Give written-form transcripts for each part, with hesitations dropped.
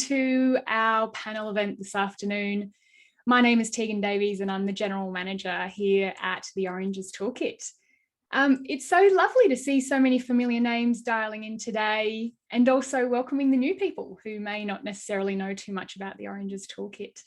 to our panel event this afternoon. My name is Tegan Davies and I'm the General Manager here at the Oranges Toolkit. It's so lovely to see so many familiar names dialing in today and also welcoming the new people who may not necessarily know too much about the Oranges Toolkit.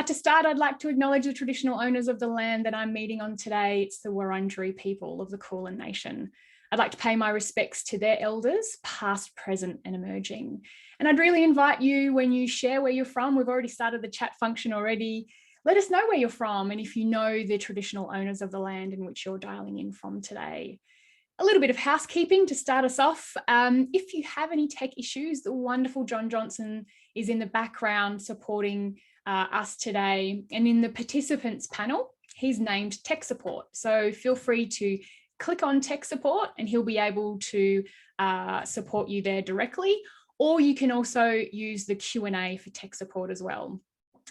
To start, I'd like to acknowledge the traditional owners of the land that I'm meeting on today. It's the Wurundjeri people of the Kulin Nation. I'd like to pay my respects to their elders, past, present and emerging. And I'd really invite you, when you share where you're from, we've already started the chat function already, let us know where you're from and if you know the traditional owners of the land in which you're dialing in from today. A little bit of housekeeping to start us off. If you have any tech issues, the wonderful John Johnson is in the background supporting us today. And in the participants panel, he's named tech support. So feel free to click on tech support and he'll be able to support you there directly. Or you can also use the Q&A for tech support as well.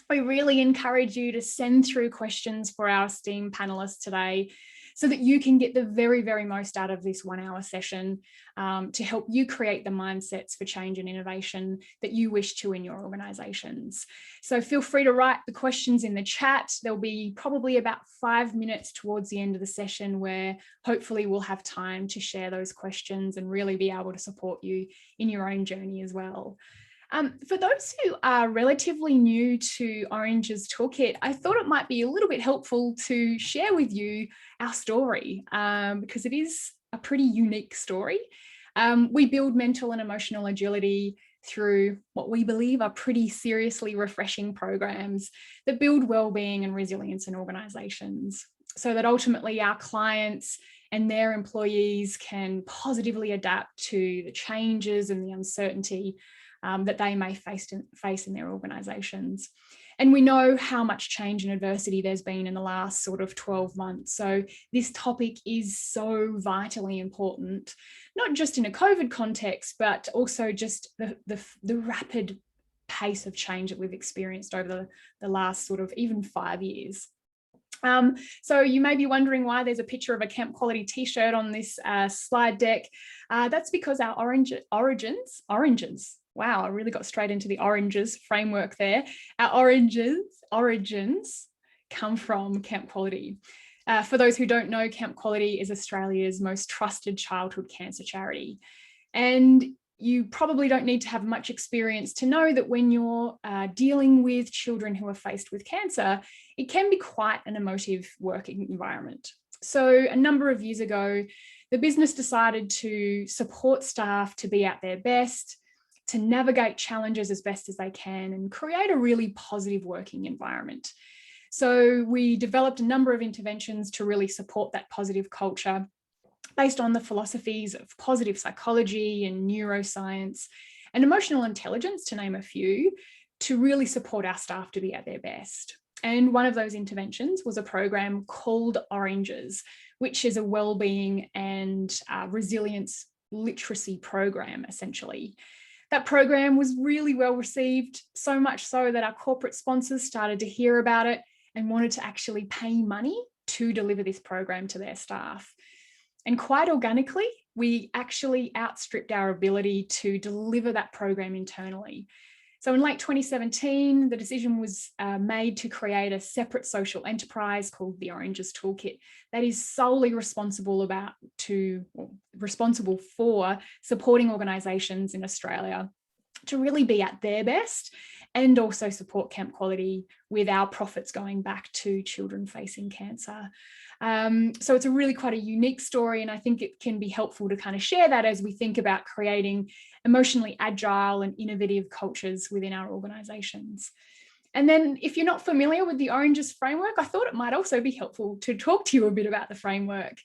We really encourage you to send through questions for our esteemed panelists today so that you can get the very, very most out of this 1 hour session to help you create the mindsets for change and innovation that you wish to in your organizations. So feel free to write the questions in the chat. There'll be probably about 5 minutes towards the end of the session where hopefully we'll have time to share those questions and really be able to support you in your own journey as well. For those who are relatively new to Oranges Toolkit, I thought it might be a little bit helpful to share with you our story because it is a pretty unique story. We build mental and emotional agility through what we believe are pretty seriously refreshing programs that build well-being and resilience in organizations so that ultimately our clients and their employees can positively adapt to the changes and the uncertainty that they may face in their organizations. And we know how much change and adversity there's been in the last sort of 12 months. So this topic is so vitally important, not just in a COVID context, but also just the rapid pace of change that we've experienced over the last sort of even 5 years. So you may be wondering why there's a picture of a Camp Quality t-shirt on this slide deck. That's because our origins, wow, I really got straight into the oranges framework there. Our origins come from Camp Quality. For those who don't know, Camp Quality is Australia's most trusted childhood cancer charity. And you probably don't need to have much experience to know that when you're dealing with children who are faced with cancer, it can be quite an emotive working environment. So a number of years ago, the business decided to support staff to be at their best, to navigate challenges as best as they can and create a really positive working environment. So we developed a number of interventions to really support that positive culture based on the philosophies of positive psychology and neuroscience and emotional intelligence, to name a few, to really support our staff to be at their best. And one of those interventions was a program called Oranges, which is a wellbeing and resilience literacy program, essentially. That program was really well received, so much so that our corporate sponsors started to hear about it and wanted to actually pay money to deliver this program to their staff. And quite organically, we actually outstripped our ability to deliver that program internally. So in late 2017, the decision was made to create a separate social enterprise called the Oranges Toolkit that is solely responsible for supporting organisations in Australia to really be at their best and also support Camp Quality with our profits going back to children facing cancer. So it's a really quite a unique story, and I think it can be helpful to kind of share that as we think about creating emotionally agile and innovative cultures within our organisations. And then if you're not familiar with the Oranges framework, I thought it might also be helpful to talk to you a bit about the framework.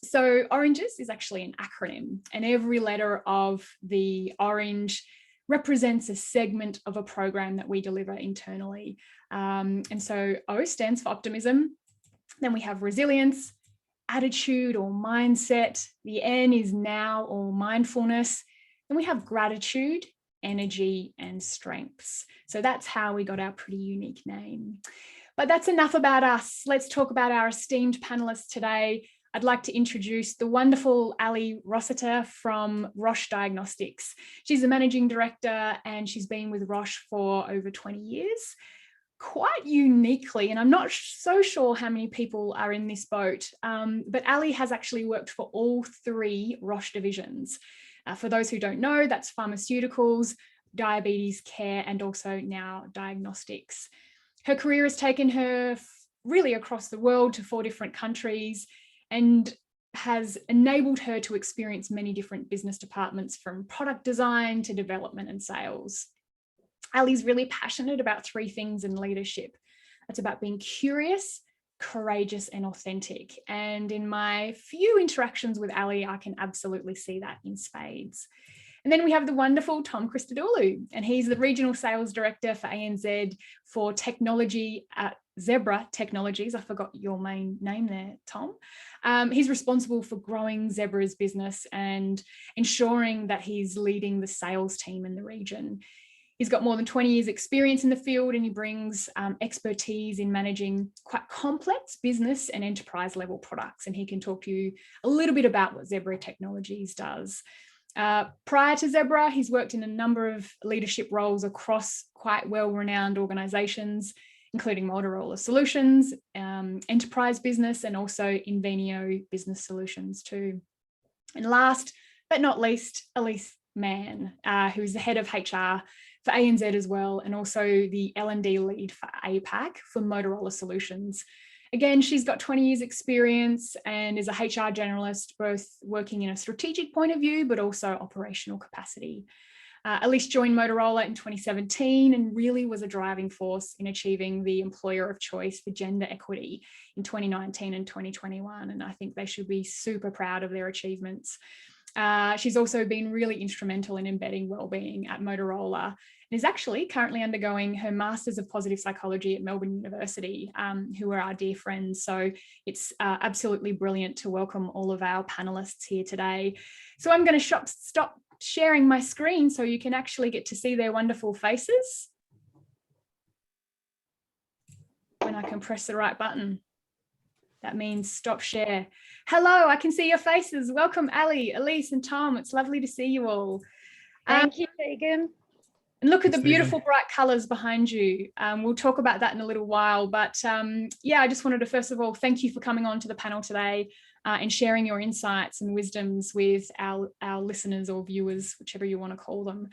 So Oranges is actually an acronym, and every letter of the orange represents a segment of a program that we deliver internally. And so O stands for optimism. Then we have resilience, attitude or mindset. The N is now or mindfulness. Then we have gratitude, energy, and strengths. So that's how we got our pretty unique name. But that's enough about us. Let's talk about our esteemed panelists today. I'd like to introduce the wonderful Allison Rossiter from Roche Diagnostics. She's the Managing Director and she's been with Roche for over 20 years. Quite uniquely, and I'm not so sure how many people are in this boat, but Ali has actually worked for all 3 Roche divisions. For those who don't know, that's pharmaceuticals, diabetes care, and also now diagnostics. Her career has taken her really across the world to 4 different countries and has enabled her to experience many different business departments, from product design to development and sales. Ali's really passionate about 3 things in leadership. It's about being curious, courageous, and authentic. And in my few interactions with Ali, I can absolutely see that in spades. And then we have the wonderful Tom Christodoulou, and he's the Regional Sales Director for ANZ for technology at Zebra Technologies. I forgot your main name there, Tom. He's responsible for growing Zebra's business and ensuring that he's leading the sales team in the region. He's got more than 20 years experience in the field, and he brings expertise in managing quite complex business and enterprise level products. And he can talk to you a little bit about what Zebra Technologies does. Prior to Zebra, he's worked in a number of leadership roles across quite well-renowned organisations, including Motorola Solutions, Enterprise Business, and also Invenio Business Solutions too. And last but not least, Elise Mann, who's the head of HR for ANZ as well, and also the L&D lead for APAC for Motorola Solutions. Again, she's got 20 years experience and is a HR generalist, both working in a strategic point of view, but also operational capacity. Elise joined Motorola in 2017 and really was a driving force in achieving the Employer of Choice for Gender Equity in 2019 and 2021. And I think they should be super proud of their achievements. She's also been really instrumental in embedding wellbeing at Motorola and is actually currently undergoing her Masters of Positive Psychology at Melbourne University, who are our dear friends. So it's absolutely brilliant to welcome all of our panelists here today. So I'm going to stop sharing my screen so you can actually get to see their wonderful faces. When I can press the right button. That means stop share. Hello, I can see your faces. Welcome, Ali, Elise, and Tom. It's lovely to see you all. Thank you, Tegan. And look at the beautiful bright colours behind you. We'll talk about that in a little while. But yeah, I just wanted to first of all thank you for coming on to the panel today and sharing your insights and wisdoms with our listeners or viewers, whichever you want to call them.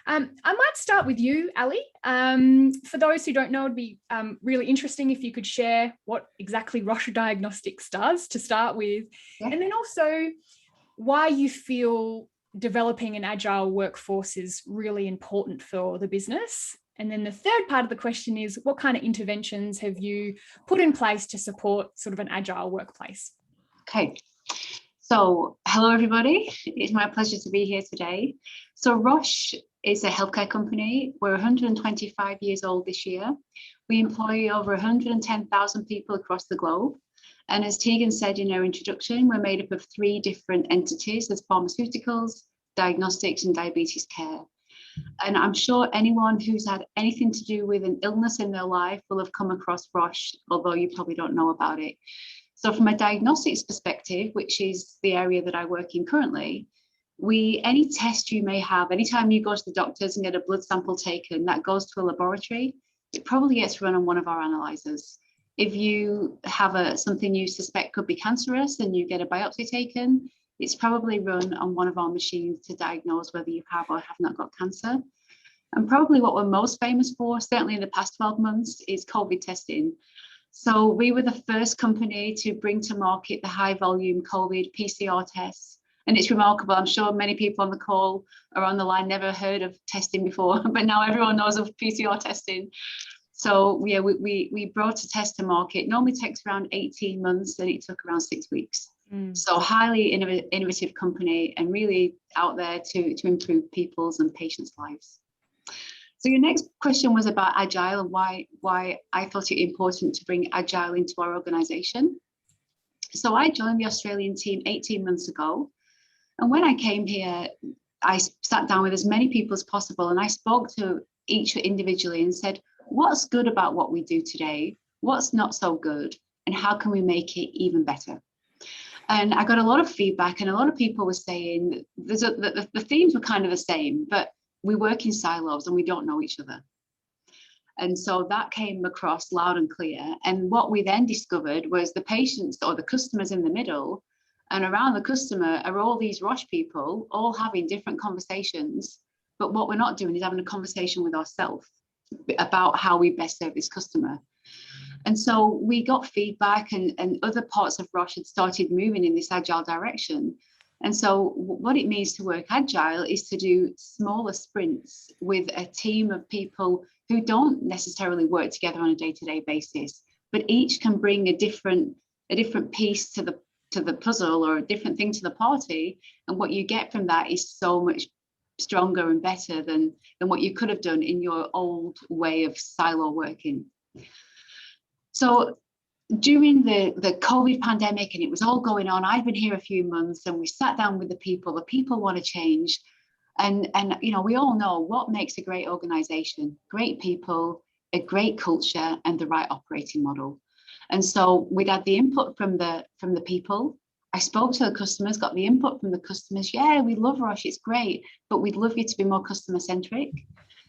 I might start with you, Ali. For those who don't know, it'd be really interesting if you could share what exactly Roche Diagnostics does to start with, and then also why you feel developing an agile workforce is really important for the business. And then the third part of the question is, what kind of interventions have you put in place to support sort of an agile workplace? Okay. So, hello everybody. It's my pleasure to be here today. So Roche is a healthcare company. We're 125 years old this year. We employ over 110,000 people across the globe. And as Tegan said in her introduction, we're made up of 3 different entities. There's pharmaceuticals, diagnostics, and diabetes care. And I'm sure anyone who's had anything to do with an illness in their life will have come across Roche, although you probably don't know about it. So from a diagnostics perspective, which is the area that I work in currently, any test you may have, anytime you go to the doctors and get a blood sample taken, that goes to a laboratory, it probably gets run on one of our analyzers. If you have something you suspect could be cancerous and you get a biopsy taken, it's probably run on one of our machines to diagnose whether you have or have not got cancer. And probably what we're most famous for, certainly in the past 12 months, is COVID testing. So we were the first company to bring to market the high volume COVID PCR tests. And it's remarkable. I'm sure many people on the call or on the line never heard of testing before, but now everyone knows of PCR testing. So yeah, we brought a test to market. It normally takes around 18 months and it took around 6 weeks. So highly innovative company and really out there to improve people's and patients' lives. So your next question was about Agile and why I thought it important to bring Agile into our organization. So I joined the Australian team 18 months ago. And when I came here, I sat down with as many people as possible and I spoke to each individually and said, what's good about what we do today? What's not so good? And how can we make it even better? And I got a lot of feedback, and a lot of people were saying the themes were kind of the same, but we work in silos and we don't know each other. And so that came across loud and clear. And what we then discovered was the patients or the customers in the middle, and around the customer are all these Roche people, all having different conversations. But what we're not doing is having a conversation with ourselves about how we best serve this customer. And so we got feedback, and other parts of Roche had started moving in this Agile direction. And so what it means to work Agile is to do smaller sprints with a team of people who don't necessarily work together on a day-to-day basis, but each can bring a different piece to the puzzle, or a different thing to the party. And what you get from that is so much stronger and better than what you could have done in your old way of silo working. So during the COVID pandemic, and it was all going on, I've been here a few months, and we sat down with the people want to change. And you know, we all know what makes a great organization: great people, a great culture, and the right operating model. And so we'd had the input from the people. I spoke to the customers, got the input from the customers. Yeah, we love Roche, it's great, but we'd love you to be more customer centric.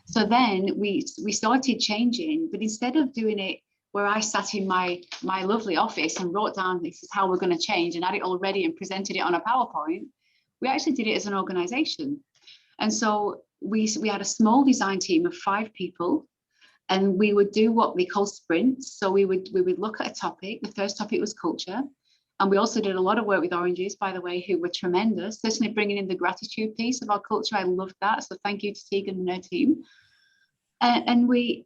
So then we started changing, but instead of doing it where I sat in my lovely office and wrote down, this is how we're going to change, and had it all ready and presented it on a PowerPoint, we actually did it as an organization. And so we had a small design team of 5 people, and we would do what we call sprints. So we would look at a topic. The first topic was culture. And we also did a lot of work with Oranges, by the way, who were tremendous, certainly bringing in the gratitude piece of our culture. I loved that. So thank you to Tegan and her team. And we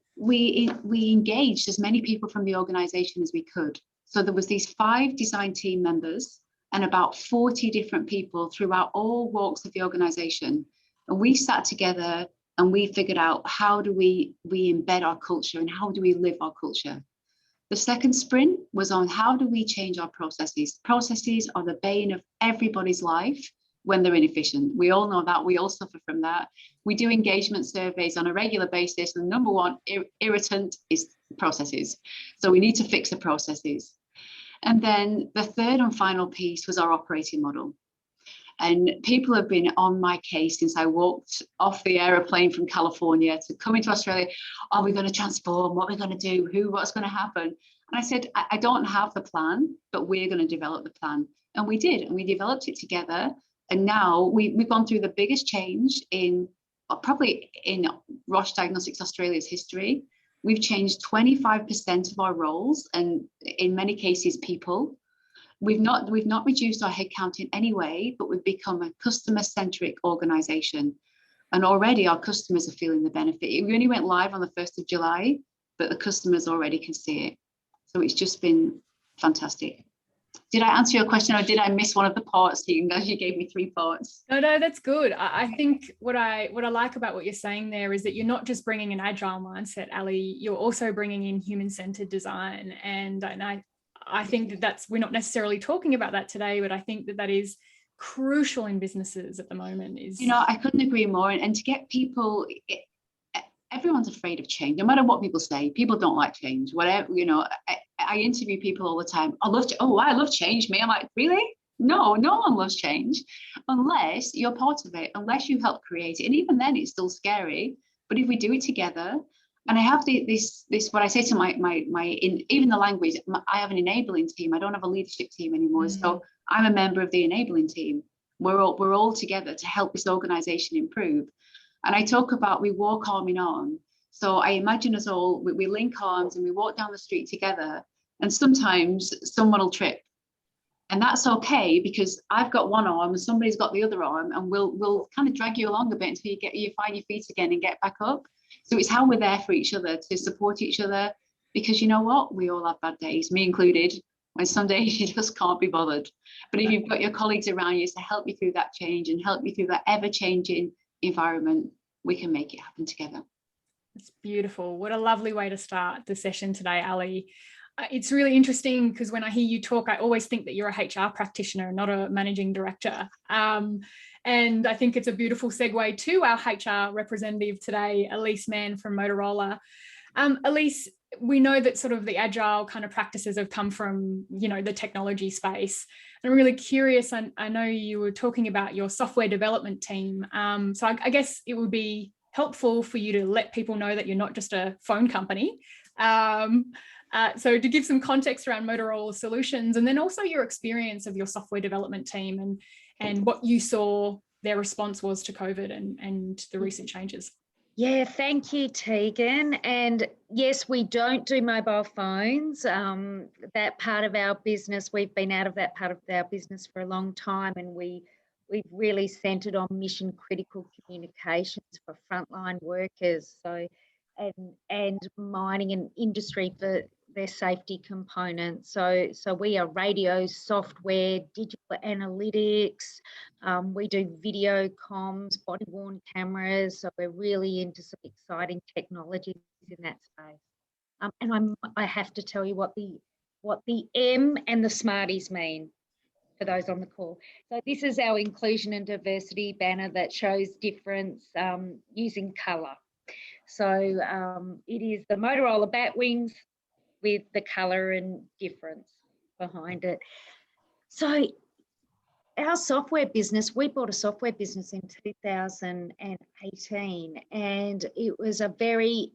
engaged as many people from the organization as we could. So there was these 5 design team members and about 40 different people throughout all walks of the organization. And we sat together and we figured out, how do we embed our culture, and how do we live our culture? The second sprint was on, how do we change our processes? Processes are the bane of everybody's life when they're inefficient. We all know that. We all suffer from that. We do engagement surveys on a regular basis. And the number one irritant is processes. So we need to fix the processes. And then the third and final piece was our operating model. And people have been on my case since I walked off the aeroplane from California to come into Australia. Are we going to transform? What are we going to do? What's going to happen? And I said, I don't have the plan, but we're going to develop the plan. And we did, and we developed it together. And now we've gone through the biggest change probably in Roche Diagnostics Australia's history. We've changed 25% of our roles, and in many cases, people. We've not reduced our headcount in any way, but we've become a customer-centric organization. And already our customers are feeling the benefit. We only went live on the 1st of July, but the customers already can see it. So it's just been fantastic. Did I answer your question, or did I miss one of the parts? You gave me 3 parts. No, that's good. I think what I like about what you're saying there is that you're not just bringing an agile mindset, Ali, you're also bringing in human-centered design. And I think that's, we're not necessarily talking about that today, but I think that is crucial in businesses at the moment. I couldn't agree more. And to get people, everyone's afraid of change, no matter what people say. People don't like change, whatever. I interview people all the time. I love change. Me, I'm like, really? No one loves change unless you're part of it, unless you help create it. And even then, it's still scary. But if we do it together, and I have this what I say to my even the language, I have an enabling team. I don't have a leadership team anymore. Mm-hmm. So I'm a member of the enabling team. We're all together to help this organization improve. And I talk about, we walk arm in arm. So I imagine us all, we link arms and we walk down the street together. And sometimes someone will trip. And that's okay, because I've got one arm and somebody's got the other arm, and we'll kind of drag you along a bit until you find your feet again and get back up. So it's how we're there for each other, to support each other, because you know what? We all have bad days, me included, when some days you just can't be bothered. But if you've got your colleagues around you to help you through that change and help you through that ever-changing environment, we can make it happen together. It's beautiful. What a lovely way to start the session today, Ali. It's really interesting because when I hear you talk, I always think that you're a HR practitioner, not a managing director. And I think it's a beautiful segue to our HR representative today, Elise Mann from Motorola. Elise, we know that sort of the agile kind of practices have come from, the technology space. And I'm really curious, I know you were talking about your software development team. So I guess it would be helpful for you to let people know that you're not just a phone company. So to give some context around Motorola Solutions, and then also your experience of your software development team and what you saw their response was to COVID and the recent changes. Yeah, thank you, Tegan. And yes, we don't do mobile phones. That part of our business, we've been out of that part of our business for a long time, and we've really centred on mission critical communications for frontline workers. So, and mining and industry for their safety components. So we are radio, software, digital analytics. We do video comms, body worn cameras. So we're really into some exciting technologies in that space. And I have to tell you what the M and the Smarties mean for those on the call. So this is our inclusion and diversity banner that shows difference using colour. So it is the Motorola bat wings with the colour and difference behind it. So our software business, we bought a software business in 2018, and it was a very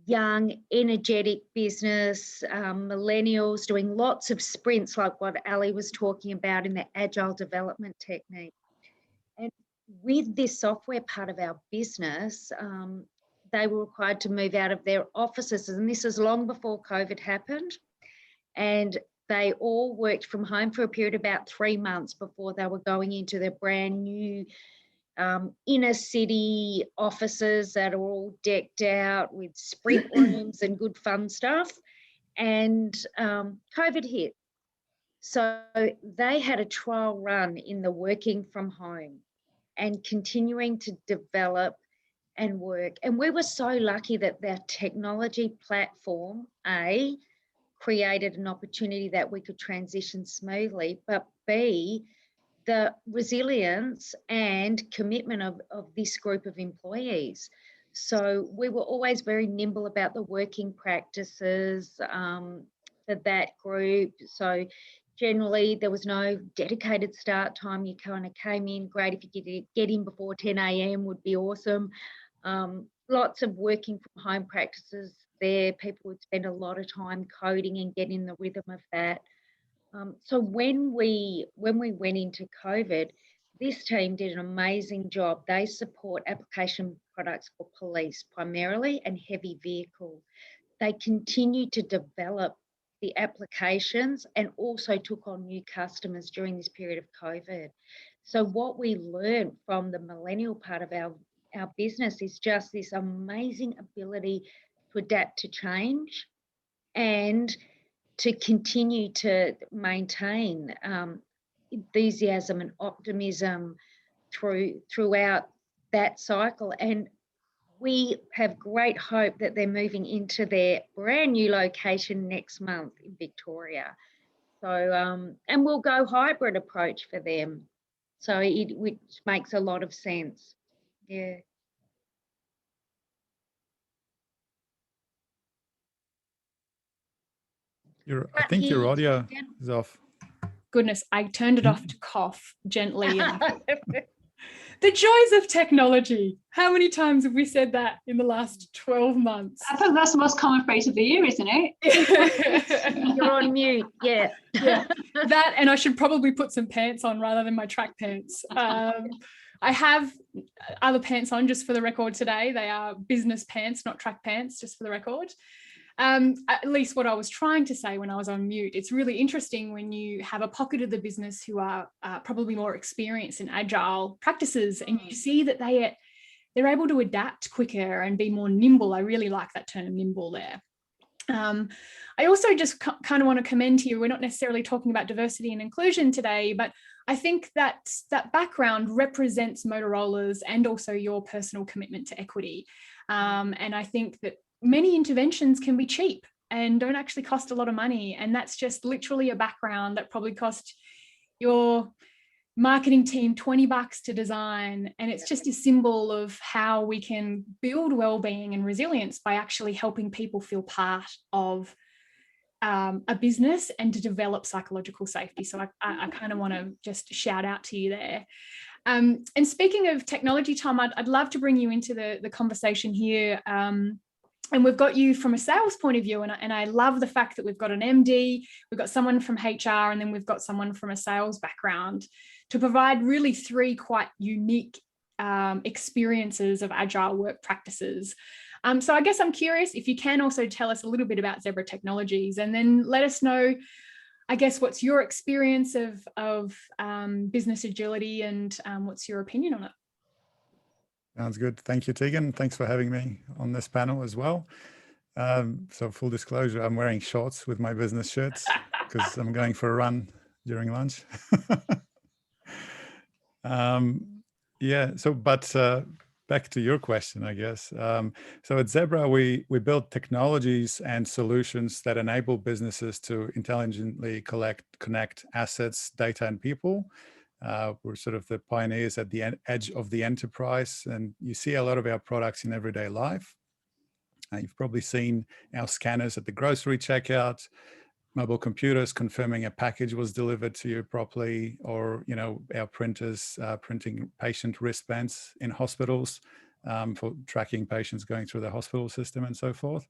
young, energetic business, millennials doing lots of sprints like what Ali was talking about in the Agile development technique. And with this software part of our business, they were required to move out of their offices, and this is long before COVID happened. And they all worked from home for a period of about 3 months before they were going into their brand new inner city offices that are all decked out with sprint rooms and good fun stuff. And COVID hit. So they had a trial run in the working from home and continuing to develop and work. And we were so lucky that their technology platform, A, created an opportunity that we could transition smoothly, but B, the resilience and commitment of this group of employees. So we were always very nimble about the working practices for that group. So generally there was no dedicated start time. You kind of came in, great, if you could get in before 10 a.m. would be awesome. Lots of working from home practices there. People would spend a lot of time coding and get in the rhythm of that. So when we went into COVID, this team did an amazing job. They support application products for police primarily and heavy vehicle. They continued to develop the applications and also took on new customers during this period of COVID. So what we learned from the millennial part of our business is just this amazing ability to adapt to change and to continue to maintain enthusiasm and optimism throughout that cycle. And we have great hope that they're moving into their brand new location next month in Victoria. So, and we'll go hybrid approach for them. So which makes a lot of sense. Yeah. I think your audio is off. Goodness, I turned it off to cough gently. The joys of technology. How many times have we said that in the last 12 months? I think that's the most common phrase of the year, isn't it? You're on mute, yeah. That, and I should probably put some pants on rather than my track pants. I have other pants on just for the record today. They are business pants, not track pants, just for the record. At least what I was trying to say when I was on mute, it's really interesting when you have a pocket of the business who are probably more experienced in agile practices, and you see that they're able to adapt quicker and be more nimble. I really like that term, nimble there. I also just kind of want to commend to you, we're not necessarily talking about diversity and inclusion today, but I think that background represents Motorola's and also your personal commitment to equity. And I think that many interventions can be cheap and don't actually cost a lot of money. And that's just literally a background that probably cost your marketing team $20 to design. And it's just a symbol of how we can build well-being and resilience by actually helping people feel part of a business and to develop psychological safety. So I kind of want to just shout out to you there. And speaking of technology, Tom, I'd love to bring you into the conversation here. And we've got you from a sales point of view, and I love the fact that we've got an MD, we've got someone from HR, and then we've got someone from a sales background to provide really three quite unique experiences of agile work practices. So I guess I'm curious if you can also tell us a little bit about Zebra Technologies, and then let us know, I guess, what's your experience of business agility, and what's your opinion on it? Sounds good. Thank you, Tegan. Thanks for having me on this panel as well. So full disclosure, I'm wearing shorts with my business shirts because I'm going for a run during lunch. Back to your question, I guess. So at Zebra, we build technologies and solutions that enable businesses to intelligently connect assets, data, and people. We're sort of the pioneers at the edge of the enterprise, and you see a lot of our products in everyday life. You've probably seen our scanners at the grocery checkout, mobile computers confirming a package was delivered to you properly, or our printers printing patient wristbands in hospitals for tracking patients going through the hospital system and so forth.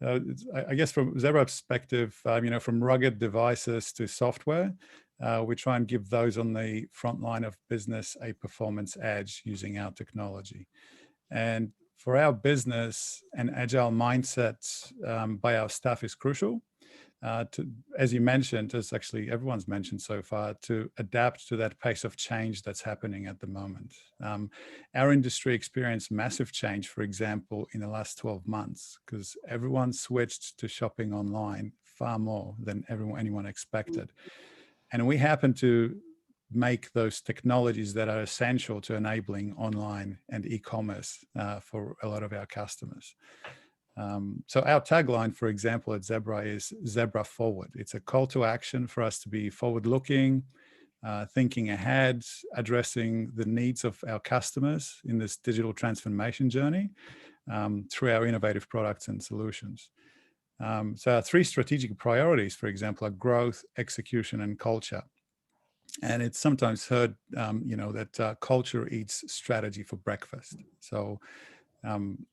I guess from Zebra perspective, from rugged devices to software, we try and give those on the front line of business a performance edge using our technology. And for our business, an agile mindset by our staff is crucial. As you mentioned, as actually everyone's mentioned so far, to adapt to that pace of change that's happening at the moment. Our industry experienced massive change, for example, in the last 12 months, because everyone switched to shopping online far more than anyone expected. And we happen to make those technologies that are essential to enabling online and e-commerce for a lot of our customers. So our tagline, for example, at Zebra is Zebra Forward. It's a call to action for us to be forward-looking, thinking ahead, addressing the needs of our customers in this digital transformation journey through our innovative products and solutions. So our three strategic priorities, for example, are growth, execution, and culture. And it's sometimes heard, that culture eats strategy for breakfast. So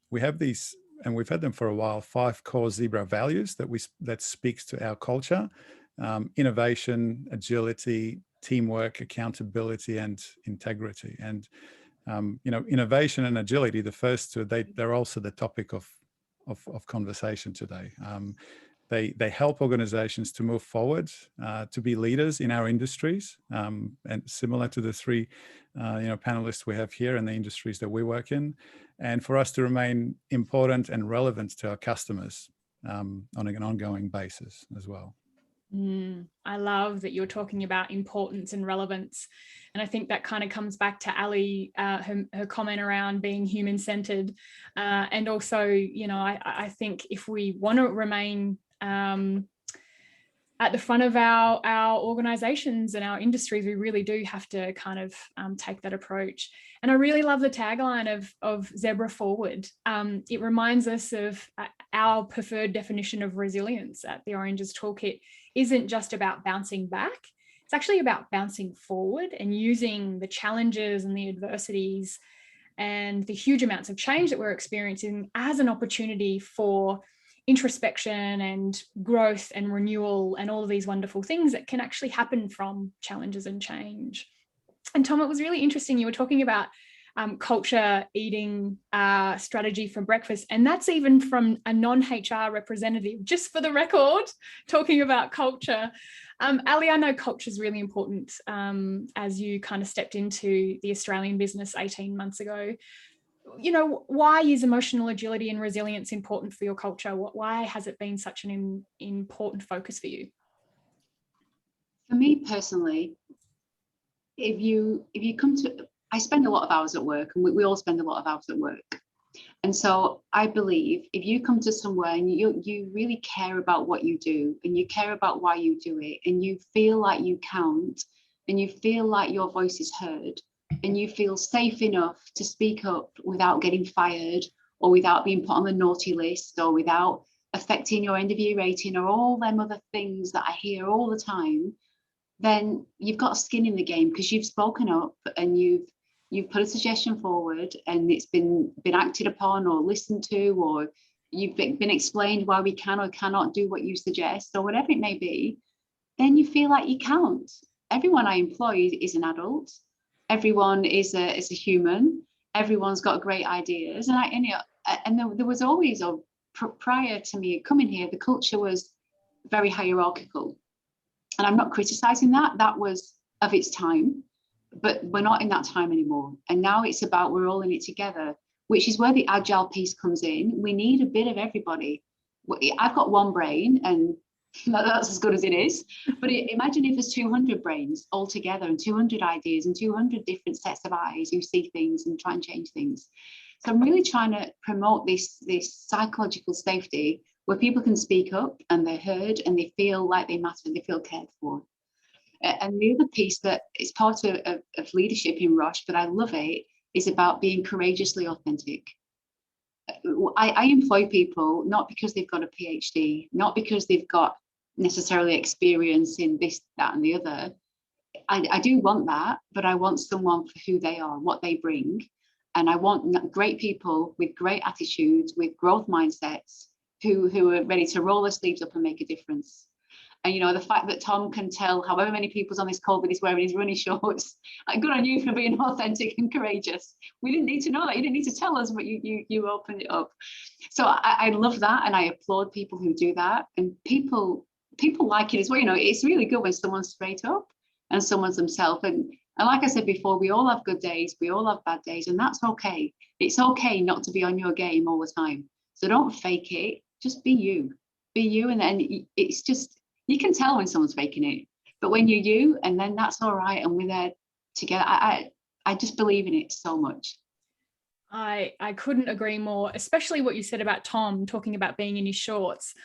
we have these, and we've had them for a while, 5 core Zebra values that speaks to our culture: innovation, agility, teamwork, accountability, and integrity. And innovation and agility, the first two, they're also the topic of conversation today. They help organizations to move forward, to be leaders in our industries, and similar to the 3 panelists we have here in the industries that we work in, and for us to remain important and relevant to our customers on an ongoing basis as well. I love that you're talking about importance and relevance. And I think that kind of comes back to Ali, her comment around being human-centered. And also, I think if we want to remain at the front of our organizations and our industries, we really do have to kind of take that approach. And I really love the tagline of Zebra Forward. It reminds us of our preferred definition of resilience at the Oranges Toolkit isn't just about bouncing back. It's actually about bouncing forward and using the challenges and the adversities and the huge amounts of change that we're experiencing as an opportunity for introspection and growth and renewal and all of these wonderful things that can actually happen from challenges and change. And Tom, it was really interesting. You were talking about culture eating strategy for breakfast, and that's even from a non-HR representative, just for the record, talking about culture. Ali, I know culture is really important as you kind of stepped into the Australian business 18 months ago. Why is emotional agility and resilience important for your culture? Why has it been such an important focus for you? For me personally, if you come to, I spend a lot of hours at work, and we all spend a lot of hours at work. And so I believe if you come to somewhere and you really care about what you do, and you care about why you do it, and you feel like you count and you feel like your voice is heard, and you feel safe enough to speak up without getting fired, or without being put on the naughty list, or without affecting your end of year rating, or all them other things that I hear all the time, then you've got skin in the game, because you've spoken up and you've put a suggestion forward, and it's been acted upon or listened to, or you've been explained why we can or cannot do what you suggest, or whatever it may be. Then you feel like you count. Everyone I employ is an adult. Everyone is a human. Everyone's got great ideas, and there was always, prior to me coming here, the culture was very hierarchical, and I'm not criticizing that. That was of its time, but we're not in that time anymore. And now it's about, we're all in it together, which is where the agile piece comes in. We need a bit of everybody. I've got one brain, and that's as good as it is. But imagine if there's 200 brains all together, and 200 ideas, and 200 different sets of eyes who see things and try and change things. So I'm really trying to promote this psychological safety, where people can speak up and they're heard and they feel like they matter, they feel cared for. And the other piece that is part of leadership in Roche, but I love it, is about being courageously authentic. I employ people not because they've got a PhD, not because they've got necessarily experience in this, that, and the other. I do want that, but I want someone for who they are, what they bring. And I want great people with great attitudes, with growth mindsets, who are ready to roll their sleeves up and make a difference. And, the fact that Tom can tell however many people's on this call that he's wearing his running shorts, good on you for being authentic and courageous. We didn't need to know that. You didn't need to tell us, but you opened it up. So I love that, and I applaud people who do that. And people like it as well. It's really good when someone's straight up and someone's themselves. And like I said before, we all have good days, we all have bad days, and that's okay. It's okay not to be on your game all the time. So don't fake it. Just be you. Be you, and then it's just, you can tell when someone's faking it, but when you're you, and then that's all right, and we're there together. I just believe in it so much. I couldn't agree more, especially what you said about Tom talking about being in his shorts.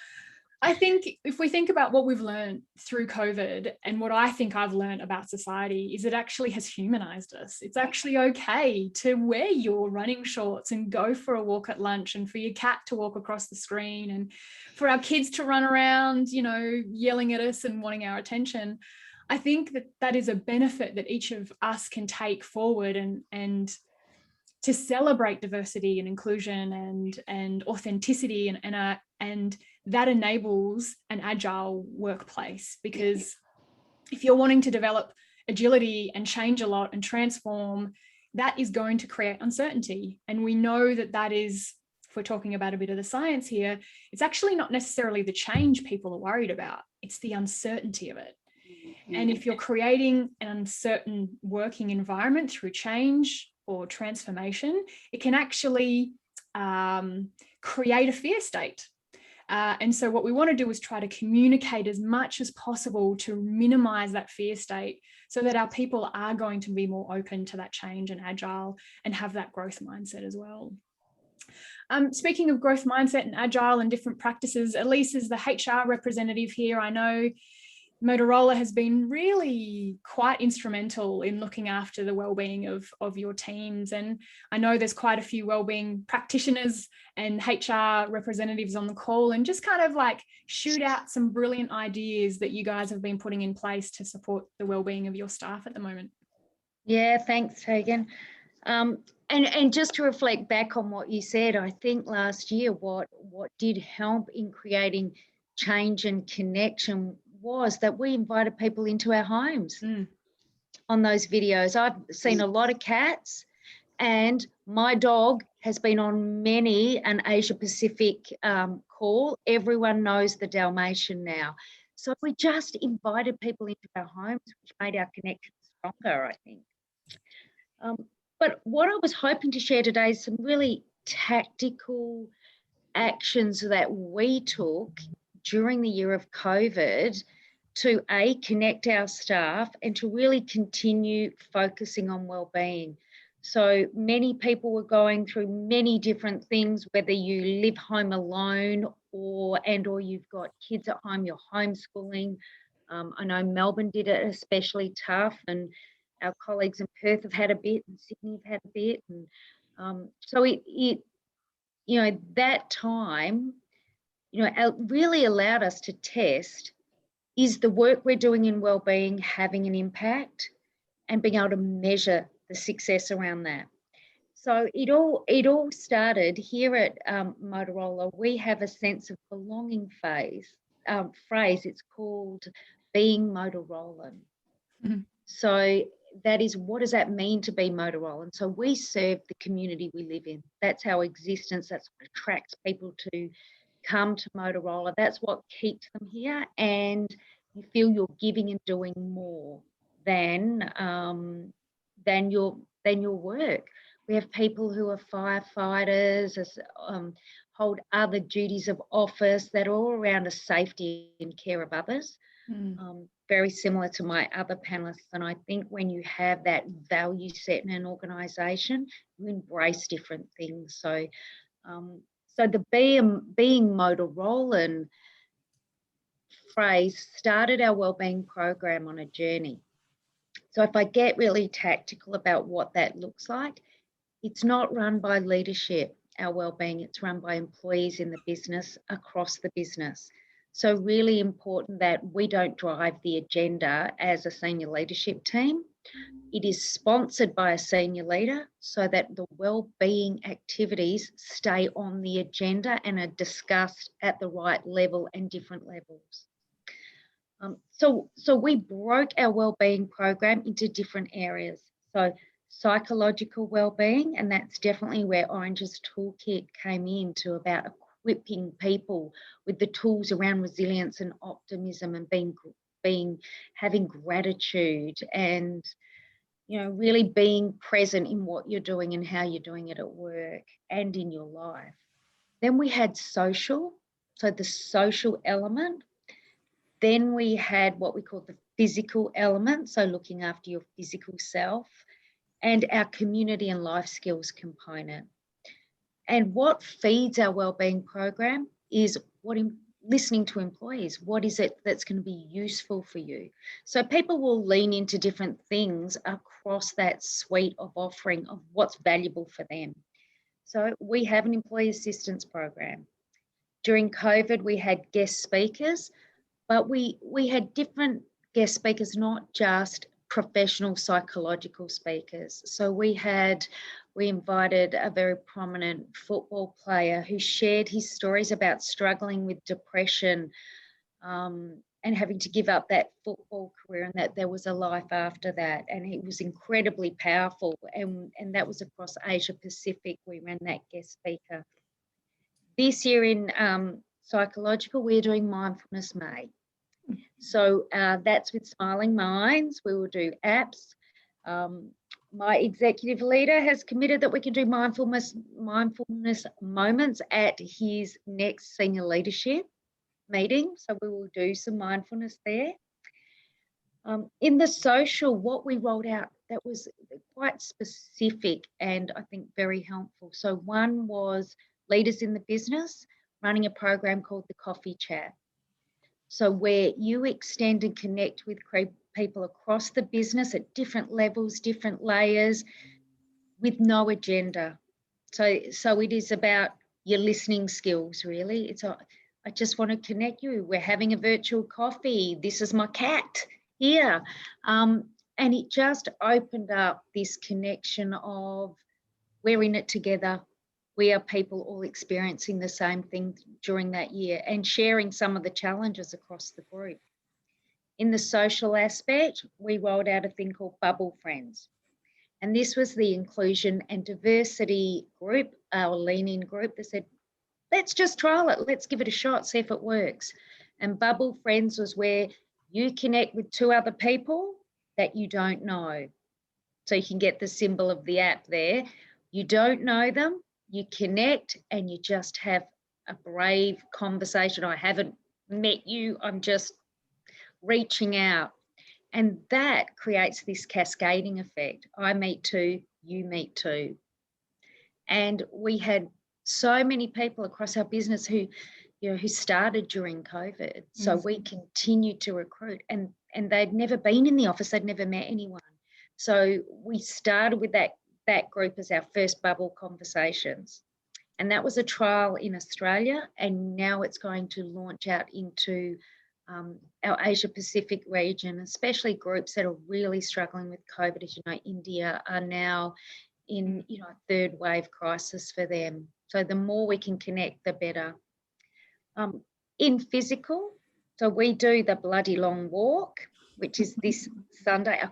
I think if we think about what we've learned through COVID, and what I think I've learned about society, is it actually has humanized us. It's actually okay to wear your running shorts and go for a walk at lunch, and for your cat to walk across the screen, and for our kids to run around, yelling at us and wanting our attention. I think that is a benefit that each of us can take forward, and to celebrate diversity and inclusion and authenticity, and that enables an agile workplace. Because if you're wanting to develop agility and change a lot and transform, that is going to create uncertainty. And we know that is, if we're talking about a bit of the science here, it's actually not necessarily the change people are worried about, it's the uncertainty of it. And if you're creating an uncertain working environment through change or transformation, it can actually create a fear state. And so what we want to do is try to communicate as much as possible to minimize that fear state, so that our people are going to be more open to that change and agile, and have that growth mindset as well. Speaking of growth mindset and agile and different practices, Elise is the HR representative here. I know Motorola has been really quite instrumental in looking after the wellbeing of your teams. And I know there's quite a few wellbeing practitioners and HR representatives on the call, and just kind of like shoot out some brilliant ideas that you guys have been putting in place to support the wellbeing of your staff at the moment. Yeah, thanks, Tegan. And just to reflect back on what you said, I think last year what did help in creating change and connection was that we invited people into our homes on those videos. I've seen a lot of cats, and my dog has been on many an Asia Pacific call. Everyone knows the Dalmatian now. So we just invited people into our homes, which made our connection stronger, I think. But what I was hoping to share today is some really tactical actions that we took during the year of COVID to connect our staff, and to really continue focusing on wellbeing. So many people were going through many different things, whether you live home alone or you've got kids at home, you're homeschooling, I know Melbourne did it especially tough, and our colleagues in Perth have had a bit, and Sydney have had a bit, and so it you know, that time, you know, really allowed us to test, is the work we're doing in wellbeing having an impact, and being able to measure the success around that. So it all started here at Motorola. We have a sense of belonging phrase. It's called being Motorolan. Mm-hmm. So that is, what does that mean to be Motorolan? So we serve the community we live in. That's our existence. That's what attracts people to come to Motorola. That's what keeps them here. And you feel you're giving and doing more than your work. We have people who are firefighters, hold other duties of office that are all around the safety and care of others. Very similar to my other panelists. And I think when you have that value set in an organisation, you embrace different things. So, so the being Motorolan phrase started our wellbeing program on a journey. So if I get really tactical about what that looks like, it's not run by leadership, our wellbeing, it's run by employees in the business, across the business. So really important that we don't drive the agenda as a senior leadership team. It is sponsored by a senior leader so that the wellbeing activities stay on the agenda and are discussed at the right level and different levels. So we broke our wellbeing program into different areas. So psychological wellbeing, and that's definitely where Oranges Toolkit came in, to about equipping people with the tools around resilience and optimism, and having gratitude, and you know, really being present in what you're doing and how you're doing it at work and in your life. Then we had social, so the social element. Then we had what we call the physical element, so looking after your physical self, and our community and life skills component. And what feeds our wellbeing program is listening to employees. What is it that's going to be useful for you? So people will lean into different things across that suite of offering of what's valuable for them. So we have an employee assistance program. During COVID, we had guest speakers, but we had different guest speakers, not just professional psychological speakers. So we invited a very prominent football player who shared his stories about struggling with depression and having to give up that football career, and that there was a life after that. And it was incredibly powerful. And that was across Asia Pacific. We ran that guest speaker. This year in psychological, we're doing Mindfulness May. So that's with Smiling Minds. We will do apps. My executive leader has committed that we can do mindfulness moments at his next senior leadership meeting. So we will do some mindfulness there. In the social, what we rolled out that was quite specific and I think very helpful. So one was leaders in the business running a program called the Coffee Chat. So where you extend and connect with people across the business at different levels, different layers, with no agenda. So it is about your listening skills, really. I just want to connect you. We're having a virtual coffee. This is my cat here. And it just opened up this connection of we're in it together. We are people all experiencing the same thing during that year and sharing some of the challenges across the group. In the social aspect, we rolled out a thing called Bubble Friends. And this was the inclusion and diversity group, our lean-in group, that said, let's just trial it. Let's give it a shot, see if it works. And Bubble Friends was where you connect with two other people that you don't know. So you can get the symbol of the app there. You don't know them. You connect and you just have a brave conversation. I haven't met you, I'm just reaching out. And that creates this cascading effect. I meet two, you meet two. And we had so many people across our business who, who started during COVID. So we continued to recruit, and they'd never been in the office, they'd never met anyone. So we started with that group as our first bubble conversations. And that was a trial in Australia, and now it's going to launch out into our Asia Pacific region, especially groups that are really struggling with COVID. As you know, India are now in a third wave crisis for them. So the more we can connect, the better. In physical, so we do the bloody long walk, which is this Sunday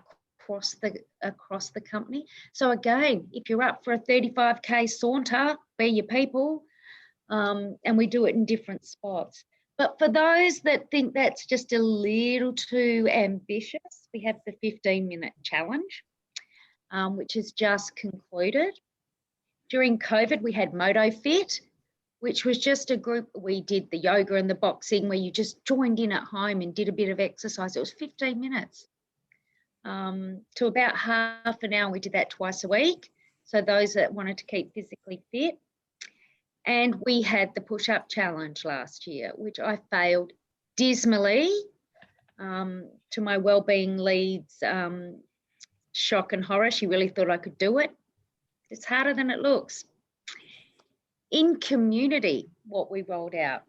across the company. So again, if you're up for a 35k saunter, be your people, and we do it in different spots. But for those that think that's just a little too ambitious, we have the 15-minute challenge, which has just concluded. During COVID, we had Moto Fit, which was just a group. We did the yoga and the boxing where you just joined in at home and did a bit of exercise. It was 15 minutes to about half an hour. We did that twice a week. So those that wanted to keep physically fit. And we had the push-up challenge last year, which I failed dismally, to my wellbeing lead's shock and horror. She really thought I could do it. It's harder than it looks. In community, what we rolled out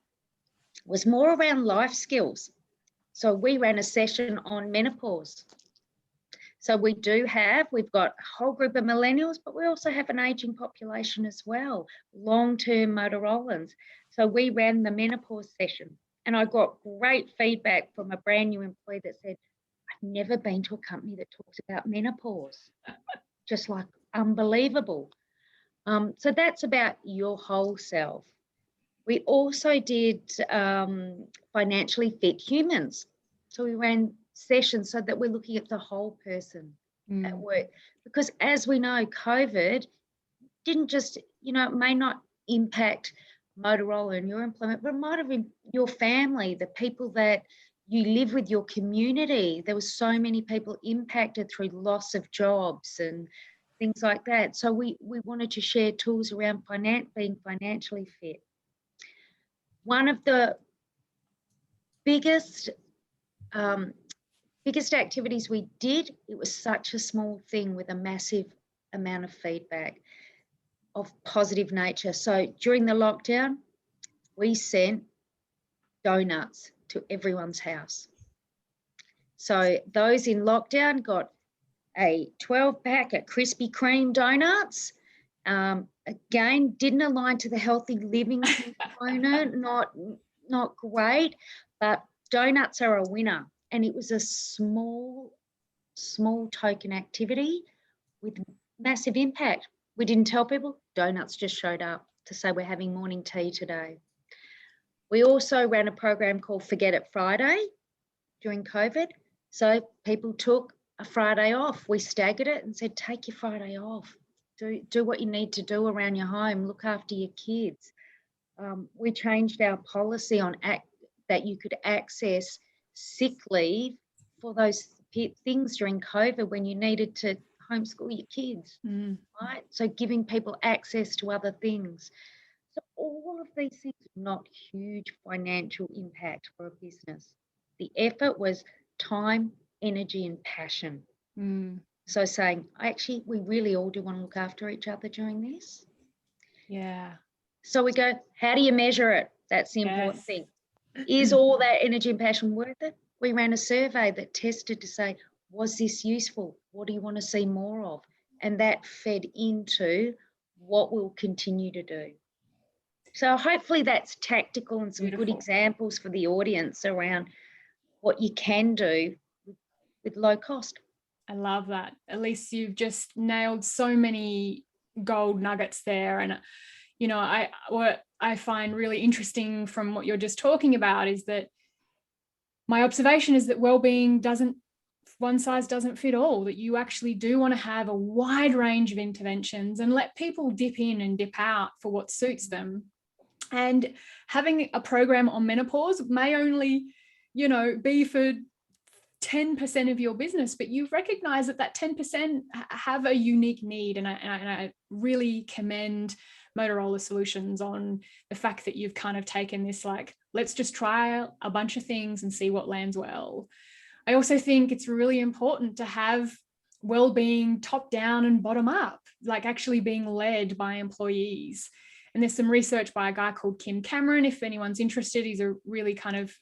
was more around life skills. So we ran a session on menopause. So we've got a whole group of millennials, but we also have an aging population as well, long-term Motorolans. So we ran the menopause session, and I got great feedback from a brand new employee that said, I've never been to a company that talks about menopause. Just like unbelievable. So that's about your whole self. We also did financially fit humans. So we ran sessions so that we're looking at the whole person at work. Because as we know, COVID didn't just, it may not impact Motorola and your employment, but it might have been your family, the people that you live with, your community. There were so many people impacted through loss of jobs and things like that. So we wanted to share tools around being financially fit. One of the biggest activities we did, it was such a small thing with a massive amount of feedback of positive nature. So during the lockdown, we sent donuts to everyone's house. So those in lockdown got a 12-pack of Krispy Kreme donuts. Again, didn't align to the healthy living component, not great, but donuts are a winner. And it was a small token activity with massive impact. We didn't tell people, donuts just showed up to say we're having morning tea today. We also ran a program called Forget It Friday during COVID. So people took a Friday off. We staggered it and said, take your Friday off. Do what you need to do around your home. Look after your kids. We changed our policy on that you could access sick leave for those things during COVID when you needed to homeschool your kids, right? So giving people access to other things. So all of these things are not huge financial impact for a business. The effort was time, energy, and passion. So saying, actually, we really all do want to look after each other during this. Yeah. So we go, how do you measure it? That's the important thing. Is all that energy and passion worth it? We ran a survey that tested to say, was this useful? What do you want to see more of? And that fed into what we'll continue to do. So hopefully that's tactical and some good examples for the audience around what you can do with low cost. I love that. Elise, you've just nailed so many gold nuggets there. And, what I find really interesting from what you're just talking about is that my observation is that wellbeing one size doesn't fit all, that you actually do want to have a wide range of interventions and let people dip in and dip out for what suits them. And having a program on menopause may only, be for 10% of your business, but you recognize that 10% have a unique need. And I really commend Motorola Solutions on the fact that you've kind of taken this, like, let's just try a bunch of things and see what lands well. I also think it's really important to have well-being top down and bottom up, like actually being led by employees. And there's some research by a guy called Kim Cameron. If anyone's interested, he's a really kind of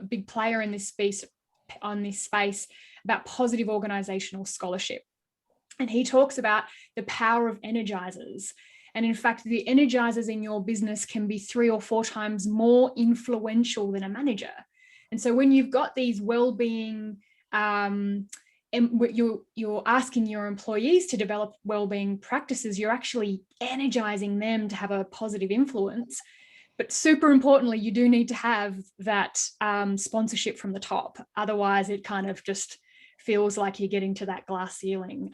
big player in this space, about positive organizational scholarship. And he talks about the power of Energizers. And in fact, the Energizers in your business can be 3 or 4 times more influential than a manager. And so when you've got these well-being, and you're asking your employees to develop well-being practices, you're actually energizing them to have a positive influence. But super importantly, you do need to have that sponsorship from the top. Otherwise, it kind of just feels like you're getting to that glass ceiling.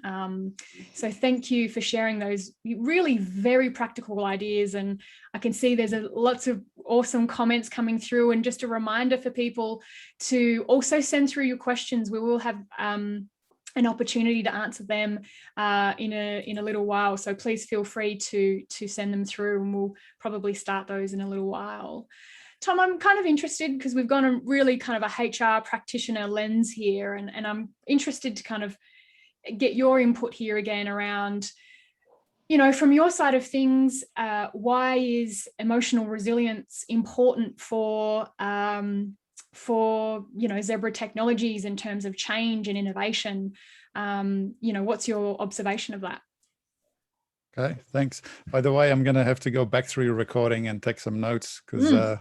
So thank you for sharing those really very practical ideas. And I can see there's lots of awesome comments coming through. And just a reminder for people to also send through your questions. We will have an opportunity to answer them in a little while. So please feel free to send them through, and we'll probably start those in a little while. Tom, I'm kind of interested, because we've gone a really kind of a HR practitioner lens here, and I'm interested to kind of get your input here again around, you know, from your side of things, why is emotional resilience important for you know, Zebra Technologies in terms of change and innovation? You know, what's your observation of that? Okay, thanks. By the way, I'm going to have to go back through your recording and take some notes, because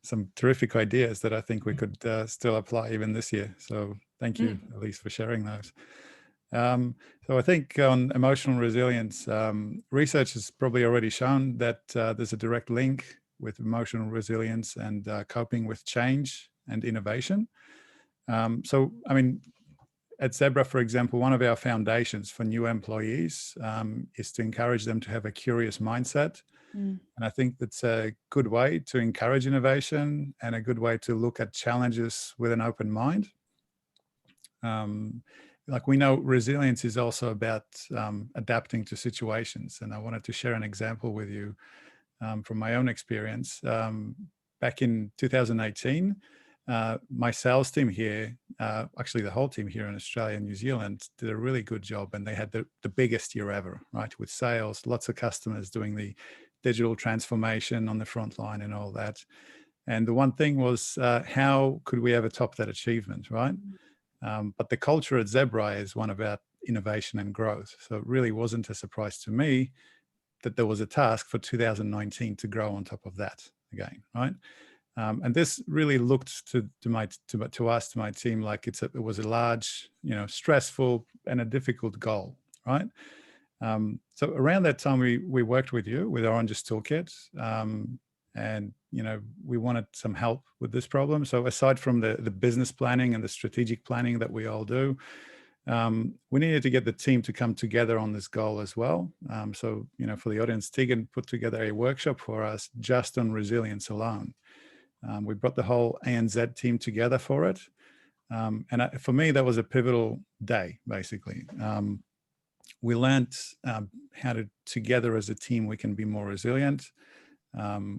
some terrific ideas that I think we could still apply even this year. So thank you, Elise, for sharing those. So I think on emotional resilience, research has probably already shown that there's a direct link with emotional resilience and coping with change and innovation. So, I mean, at Zebra, for example, one of our foundations for new employees is to encourage them to have a curious mindset. And I think that's a good way to encourage innovation and a good way to look at challenges with an open mind. Like, we know resilience is also about adapting to situations. And I wanted to share an example with you from my own experience. Back in 2018, my sales team here, actually the whole team here in Australia and New Zealand, did a really good job, and they had the biggest year ever, right? With sales, lots of customers doing the digital transformation on the front line and all that. And the one thing was, how could we ever top that achievement, right? But the culture at Zebra is one about innovation and growth. So it really wasn't a surprise to me that there was a task for 2019 to grow on top of that again, right? And this really looked to my team, like it was a large, you know, stressful and a difficult goal, right? So around that time, we worked with you with Oranges Toolkit, and you know, we wanted some help with this problem. So aside from the business planning and the strategic planning that we all do, we needed to get the team to come together on this goal as well. So, you know, for the audience, Tegan put together a workshop for us just on resilience alone. We brought the whole ANZ team together for it. And for me, that was a pivotal day, basically. We learned how to, together as a team, we can be more resilient.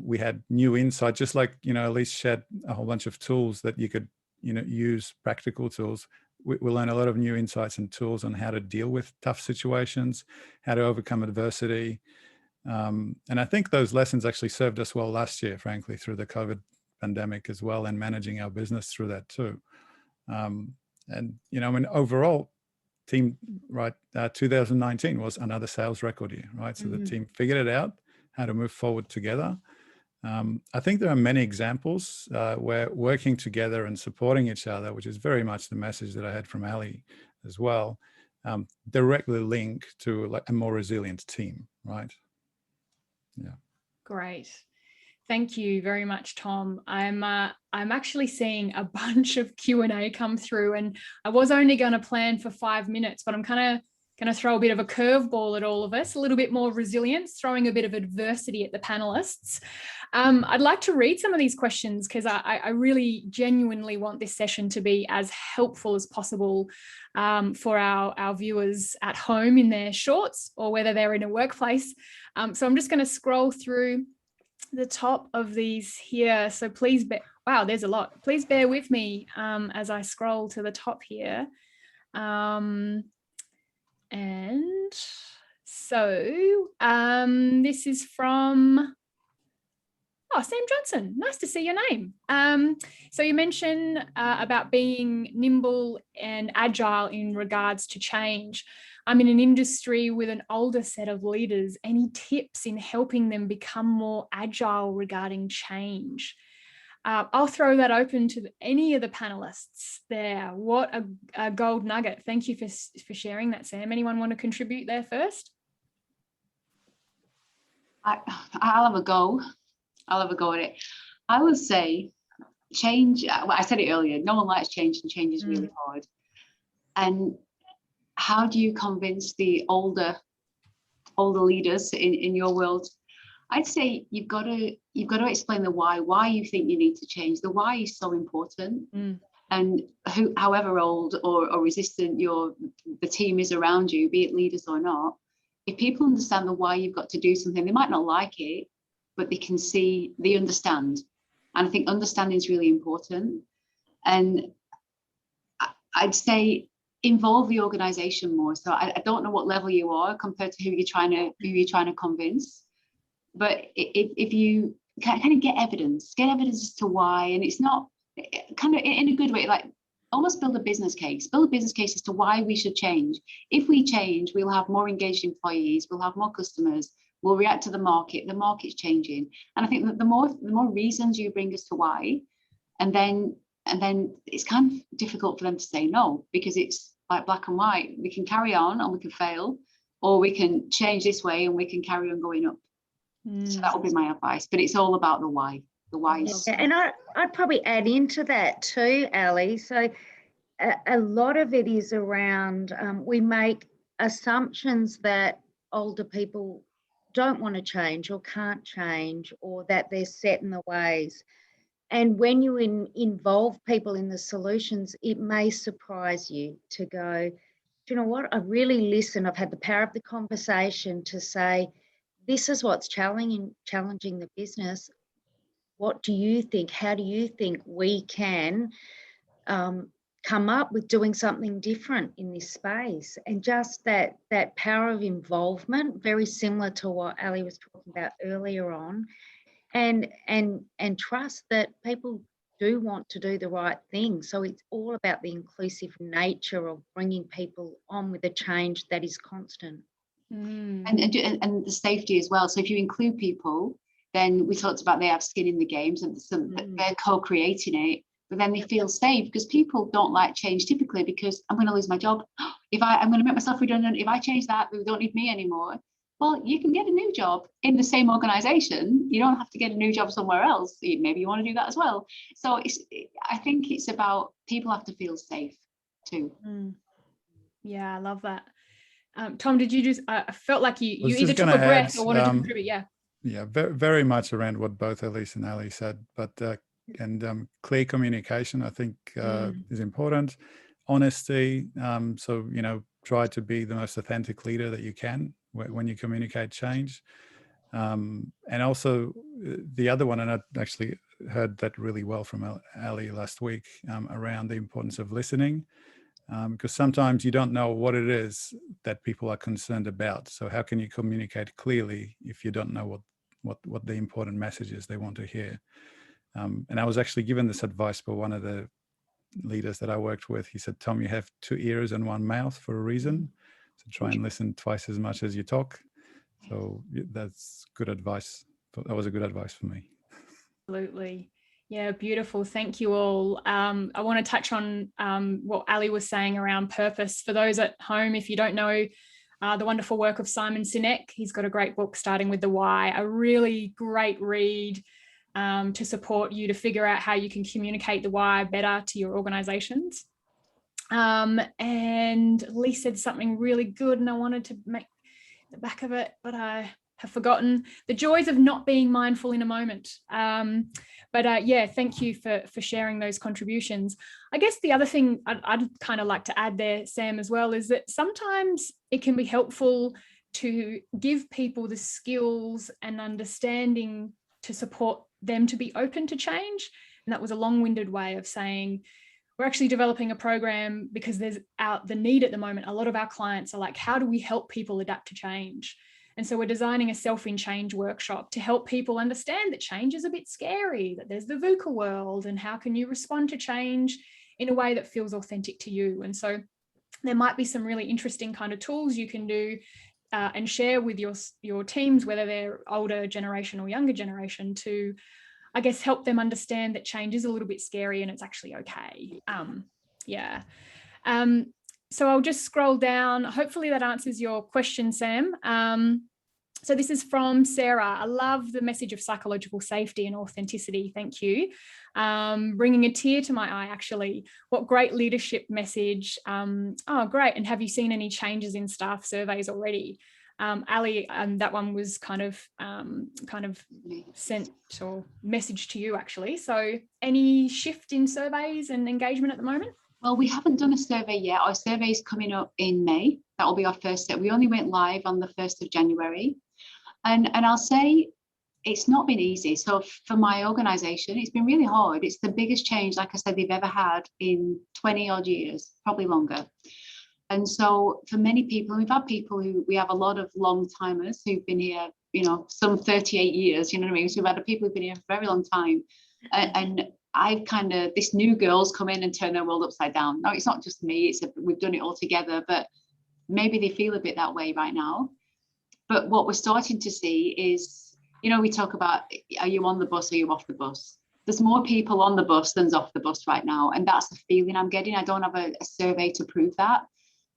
We had new insight, just like, you know, Elise shared a whole bunch of tools that you could, you know, use, practical tools. We learned a lot of new insights and tools on how to deal with tough situations, how to overcome adversity. And I think those lessons actually served us well last year, frankly, through the COVID pandemic as well, and managing our business through that too. And, you know, I mean, overall, team, right, 2019 was another sales record year, right? So the team figured it out, how to move forward together. I think there are many examples where working together and supporting each other, which is very much the message that I had from Ali as well, directly link to like a more resilient team, right? Yeah. Great. Thank you very much, Tom. I'm actually seeing a bunch of Q&A come through, and I was only going to plan for 5 minutes, but I'm kind of going to throw a bit of a curveball at all of us, a little bit more resilience, throwing a bit of adversity at the panelists. I'd like to read some of these questions because I really genuinely want this session to be as helpful as possible for our viewers at home in their shorts or whether they're in a workplace. So I'm just going to scroll through the top of these here. So please, wow, there's a lot. Please bear with me as I scroll to the top here. And so this is from Sam Johnson. Nice to see your name. So you mentioned about being nimble and agile in regards to change. I'm in an industry with an older set of leaders. Any tips in helping them become more agile regarding change? I'll throw that open to any of the panelists there. What a gold nugget. Thank you for sharing that, Sam. Anyone want to contribute there first? I'll have a go. I'll have a go at it. I would say change. Well, I said it earlier. No one likes change, and change is really hard. And how do you convince the older leaders in your world? I'd say you've got to explain the why you think you need to change. The why is so important. And however old or resistant the team is around you, be it leaders or not, if people understand the why you've got to do something, they might not like it, but they understand. And I think understanding is really important. And I'd say involve the organization more. So I don't know what level you are compared to who you're trying to convince. But if you kind of get evidence as to why, and it's not kind of in a good way, like almost build a business case as to why we should change. If we change, we'll have more engaged employees, we'll have more customers, we'll react to the market's changing. And I think that the more reasons you bring as to why, and then it's kind of difficult for them to say no, because it's like black and white. We can carry on and we can fail, or we can change this way and we can carry on going up. So that would be my advice, but it's all about the why. The why is. Yeah, and I'd probably add into that too, Ali. So a lot of it is around we make assumptions that older people don't want to change or can't change, or that they're set in the ways. And when you involve people in the solutions, it may surprise you to go, do you know what? I really listen. I've had the power of the conversation to say, this is what's challenging the business. What do you think? How do you think we can come up with doing something different in this space? And just that power of involvement, very similar to what Ali was talking about earlier on, and trust that people do want to do the right thing. So it's all about the inclusive nature of bringing people on with a change that is constant. And the safety as well. So if you include people, then we talked about they have skin in the games, and so they're co-creating it, but then they feel safe, because people don't like change typically because I'm going to lose my job. I'm going to make myself redundant. If I change that, they don't need me anymore. Well, you can get a new job in the same organization. You don't have to get a new job somewhere else. Maybe you want to do that as well. So I think it's about people have to feel safe too. Yeah, I love that. Tom, did you just, I felt like you either took a breath or wanted to contribute, Yeah, very, very much around what both Elise and Ali said, but clear communication, I think, is important. Honesty, so, try to be the most authentic leader that you can when you communicate change. And also the other one, and I actually heard that really well from Ali last week, around the importance of listening. Because sometimes you don't know what it is that people are concerned about. So how can you communicate clearly if you don't know what the important message is they want to hear? And I was actually given this advice by one of the leaders that I worked with. He said, Tom, you have 2 ears and 1 mouth for a reason. So try and listen twice as much as you talk. So that's good advice. That was a good advice for me. Absolutely. Yeah, beautiful. Thank you all. I want to touch on what Ali was saying around purpose. For those at home, if you don't know the wonderful work of Simon Sinek, he's got a great book, Starting with the Why, a really great read to support you to figure out how you can communicate the why better to your organizations. And Lee said something really good, and I wanted to make the back of it, but I have forgotten the joys of not being mindful in a moment. Yeah, thank you for sharing those contributions. I guess the other thing I'd kind of like to add there, Sam, as well, is that sometimes it can be helpful to give people the skills and understanding to support them to be open to change. And that was a long-winded way of saying, we're actually developing a program because there's the need at the moment. A lot of our clients are like, how do we help people adapt to change? And so we're designing a self-in-change workshop to help people understand that change is a bit scary, that there's the VUCA world, and how can you respond to change in a way that feels authentic to you. And so there might be some really interesting kind of tools you can do and share with your teams, whether they're older generation or younger generation, to, I guess, help them understand that change is a little bit scary and it's actually okay. So I'll just scroll down. Hopefully that answers your question, Sam. So this is from Sarah. I love the message of psychological safety and authenticity. Thank you. Bringing a tear to my eye, actually. What great leadership message. Oh, great. And have you seen any changes in staff surveys already? Ali, that one was kind of sent or messaged to you, actually. So any shift in surveys and engagement at the moment? Well, we haven't done a survey yet. Our survey is coming up in May. That will be our first step. We only went live on the 1st of January. And I'll say it's not been easy. So for my organisation, it's been really hard. It's the biggest change, like I said, they've ever had in 20 odd years, probably longer. And so for many people, we've had people we have a lot of long timers who've been here, some 38 years, you know what I mean? So we've had people who've been here for a very long time. And I've this new girl's come in and turn their world upside down. No, it's not just me, we've done it all together, but maybe they feel a bit that way right now. But what we're starting to see is, we talk about, are you on the bus or are you off the bus? There's more people on the bus than's off the bus right now. And that's the feeling I'm getting. I don't have a survey to prove that,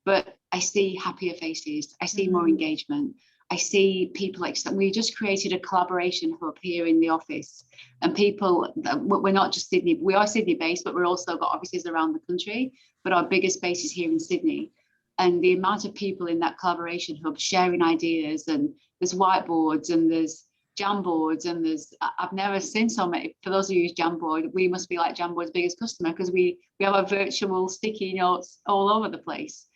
but I see happier faces. I see more engagement. I see people we just created a collaboration hub here in the office, and people, we're not just Sydney, we are Sydney based, but we're also got offices around the country, but our biggest base is here in Sydney. And the amount of people in that collaboration hub sharing ideas, and there's whiteboards and there's Jamboards, and I've never seen so many. For those of you who use Jamboard, we must be like Jamboard's biggest customer, because we have our virtual sticky notes all over the place.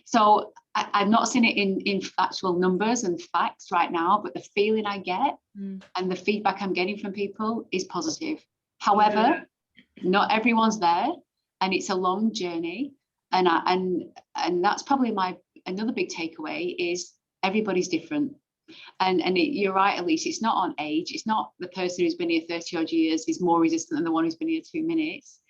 So I've not seen it in actual numbers and facts right now, but the feeling I get and the feedback I'm getting from people is positive. However, not everyone's there, and it's a long journey. And that's probably another big takeaway is everybody's different. And you're right, Elise, it's not on age. It's not the person who's been here 30 odd years is more resistant than the one who's been here 2 minutes.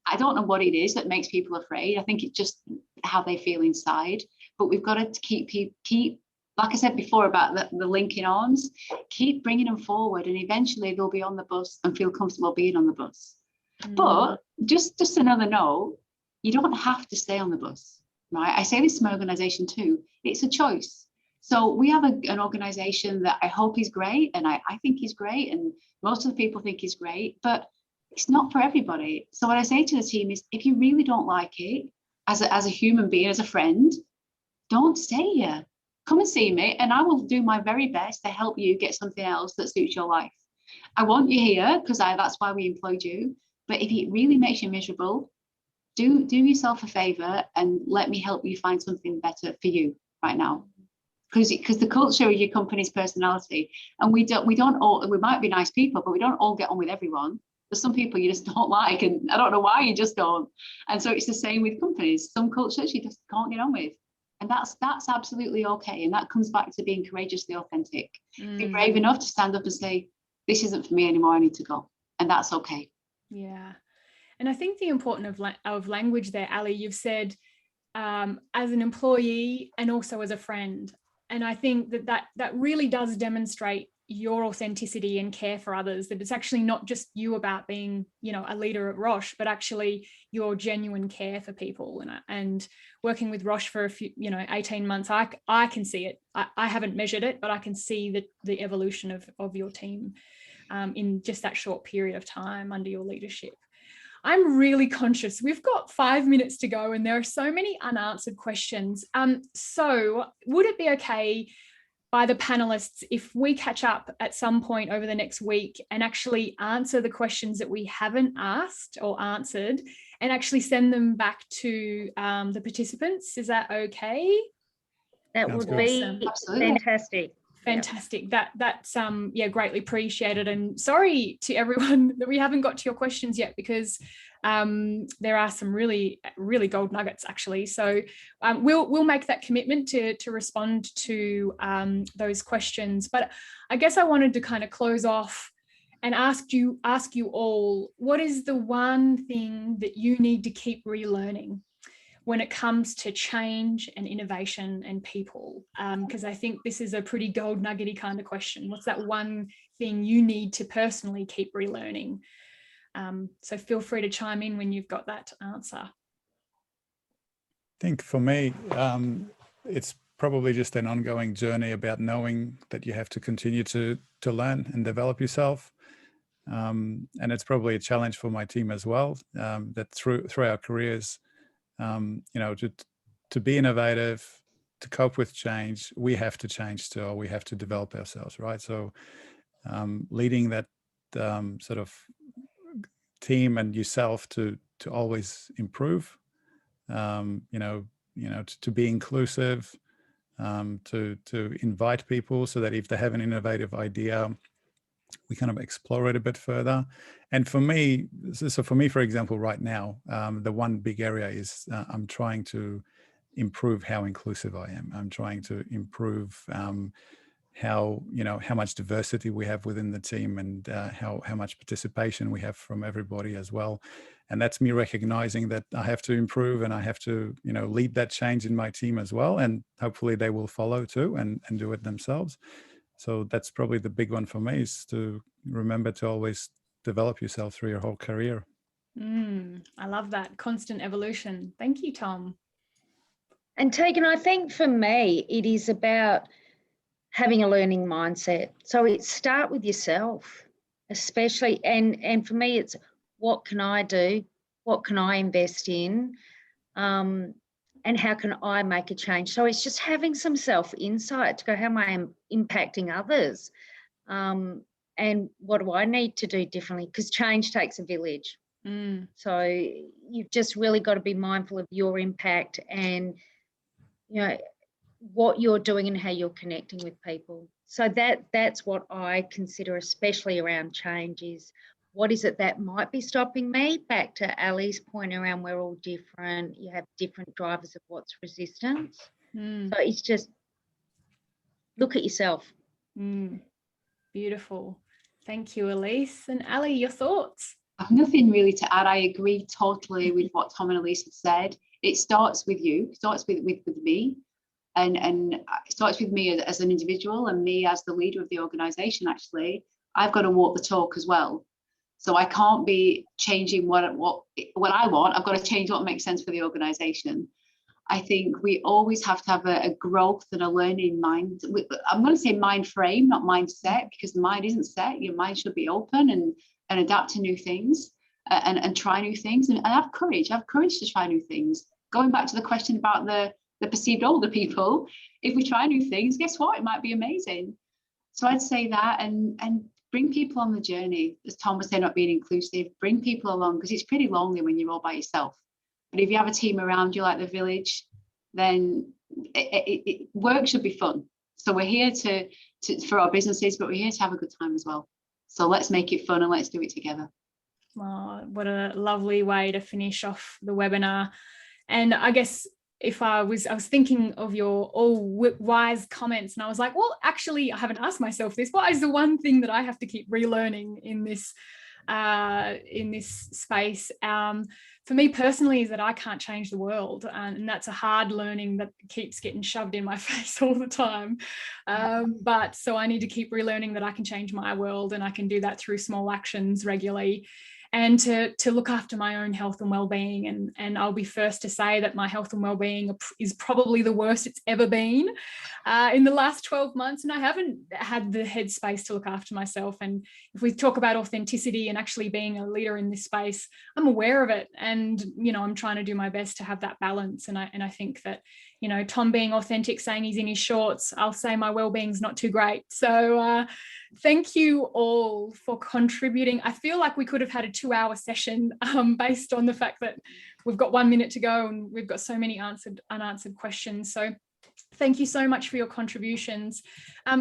I don't know what it is that makes people afraid. I think it's just how they feel inside. But we've got to keep, like I said before about the linking arms, keep bringing them forward, and eventually they'll be on the bus and feel comfortable being on the bus. But just another note, you don't have to stay on the bus, right? I say this to my organisation too. It's a choice. So we have an organisation that I hope is great, and I think he's great, and most of the people think he's great, but it's not for everybody. So what I say to the team is, if you really don't like it, as a human being, as a friend, don't stay here. Come and see me, and I will do my very best to help you get something else that suits your life. I want you here because that's why we employed you. But if it really makes you miserable, do yourself a favour and let me help you find something better for you right now. Because the culture of your company's personality, and we might be nice people, but we don't all get on with everyone. There's some people you just don't like, and I don't know why, you just don't. And so it's the same with companies. Some cultures you just can't get on with, and that's absolutely okay. And that comes back to being courageously authentic. Be brave enough to stand up and say, this isn't for me anymore, I need to go, and that's okay. Yeah. And I think the importance of language there, Ali, you've said as an employee and also as a friend. And I think that really does demonstrate your authenticity and care for others, that it's actually not just you about being, a leader at Roche, but actually your genuine care for people. And working with Roche for a few, 18 months, I can see it. I haven't measured it, but I can see the evolution of your team in just that short period of time under your leadership. I'm really conscious. We've got 5 minutes to go, and there are so many unanswered questions. So would it be okay by the panelists if we catch up at some point over the next week and actually answer the questions that we haven't asked or answered and actually send them back to the participants. Is that okay? That Sounds would good. be Absolutely. fantastic. Fantastic. That's greatly appreciated. And sorry to everyone that we haven't got to your questions yet, because there are some really, really gold nuggets actually. So we'll make that commitment to respond to those questions. But I guess I wanted to kind of close off and ask you all, what is the one thing that you need to keep relearning when it comes to change and innovation and people? Because I think this is a pretty gold nuggety kind of question. What's that one thing you need to personally keep relearning? So feel free to chime in when you've got that answer. I think for me, it's probably just an ongoing journey about knowing that you have to continue to learn and develop yourself. And it's probably a challenge for my team as well, that through our careers, to be innovative, to cope with change, we have to change too, or we have to develop ourselves, right? So leading that sort of team and yourself to always improve, to be inclusive, to invite people so that if they have an innovative idea, we kind of explore it a bit further. And for me, for example, right now, the one big area is I'm trying to improve how inclusive I am. I'm trying to improve how much diversity we have within the team, and how much participation we have from everybody as well. And that's me recognizing that I have to improve, and I have to lead that change in my team as well. And hopefully they will follow too and do it themselves. So that's probably the big one for me, is to remember to always develop yourself through your whole career. I love that constant evolution. Thank you, Tom. And Tegan, I think for me, it is about having a learning mindset. So it start with yourself, especially, and for me, it's what can I do? What can I invest in? And how can I make a change? So it's just having some self-insight to go, how am I impacting others? And what do I need to do differently? Because change takes a village. So you've just really got to be mindful of your impact and, what you're doing and how you're connecting with people. So that's what I consider, especially around change, is what is it that might be stopping me? Back to Ali's point around we're all different. You have different drivers of what's resistance. So it's just look at yourself. Beautiful. Thank you, Elise. And Ali, your thoughts? I've nothing really to add. I agree totally with what Tom and Elise have said. It starts with you, it starts with me. And it starts with me as an individual, and me as the leader of the organisation. Actually, I've got to walk the talk as well. So I can't be changing what I want. I've got to change what makes sense for the organisation. I think we always have to have a growth and a learning mind. I'm going to say mind frame, not mindset, because the mind isn't set. Your mind should be open and adapt to new things and try new things and have courage. Have courage to try new things. Going back to the question about the perceived older people, if we try new things, guess what? It might be amazing. So I'd say that, and bring people on the journey. As Tom was saying about being inclusive, bring people along, because it's pretty lonely when you're all by yourself. But if you have a team around you like the village, then work should be fun. So we're here to for our businesses, but we're here to have a good time as well. So let's make it fun and let's do it together. Oh, what a lovely way to finish off the webinar. And I guess I was thinking of your all wise comments, and I was like, well, actually, I haven't asked myself this. What is the one thing that I have to keep relearning in this space? For me personally, is that I can't change the world, and that's a hard learning that keeps getting shoved in my face all the time. But so I need to keep relearning that I can change my world, and I can do that through small actions regularly. And to look after my own health and well-being. And I'll be first to say that my health and well-being is probably the worst it's ever been in the last 12 months. And I haven't had the headspace to look after myself. And if we talk about authenticity and actually being a leader in this space, I'm aware of it. And, I'm trying to do my best to have that balance. And I think that you know, Tom being authentic, saying he's in his shorts, I'll say my wellbeing's not too great. So thank you all for contributing. I feel like we could have had a 2-hour session based on the fact that we've got 1 minute to go and we've got so many unanswered questions. So thank you so much for your contributions.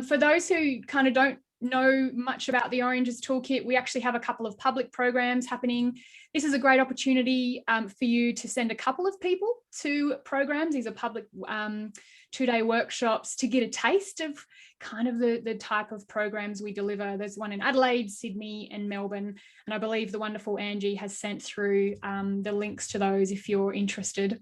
For those who kind of don't know much about the Oranges Toolkit, we actually have a couple of public programs happening. This is a great opportunity for you to send a couple of people to programs. These are public 2-day workshops to get a taste of kind of the type of programs we deliver. There's one in Adelaide, Sydney and Melbourne, and I believe the wonderful Angie has sent through the links to those if you're interested.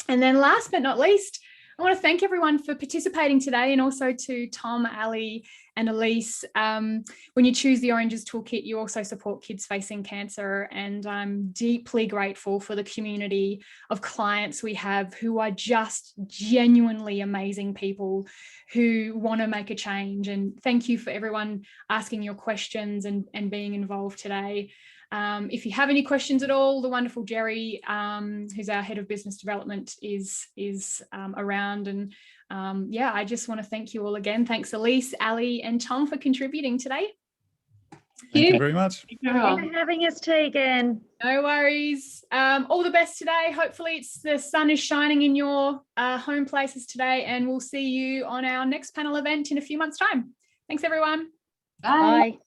And then last but not least, I want to thank everyone for participating today, and also to Tom, Ali and Elise. When you choose the Oranges Toolkit, you also support kids facing cancer, and I'm deeply grateful for the community of clients we have who are just genuinely amazing people who want to make a change. And thank you for everyone asking your questions and being involved today. If you have any questions at all, the wonderful Jerry, who's our head of business development, is around. And yeah, I just want to thank you all again. Thanks, Elise, Ali, and Tom for contributing today. Thank you very much. Thank you for having us, Tegan. No worries. All the best today. Hopefully the sun is shining in your home places today, and we'll see you on our next panel event in a few months' time. Thanks, everyone. Bye. Bye.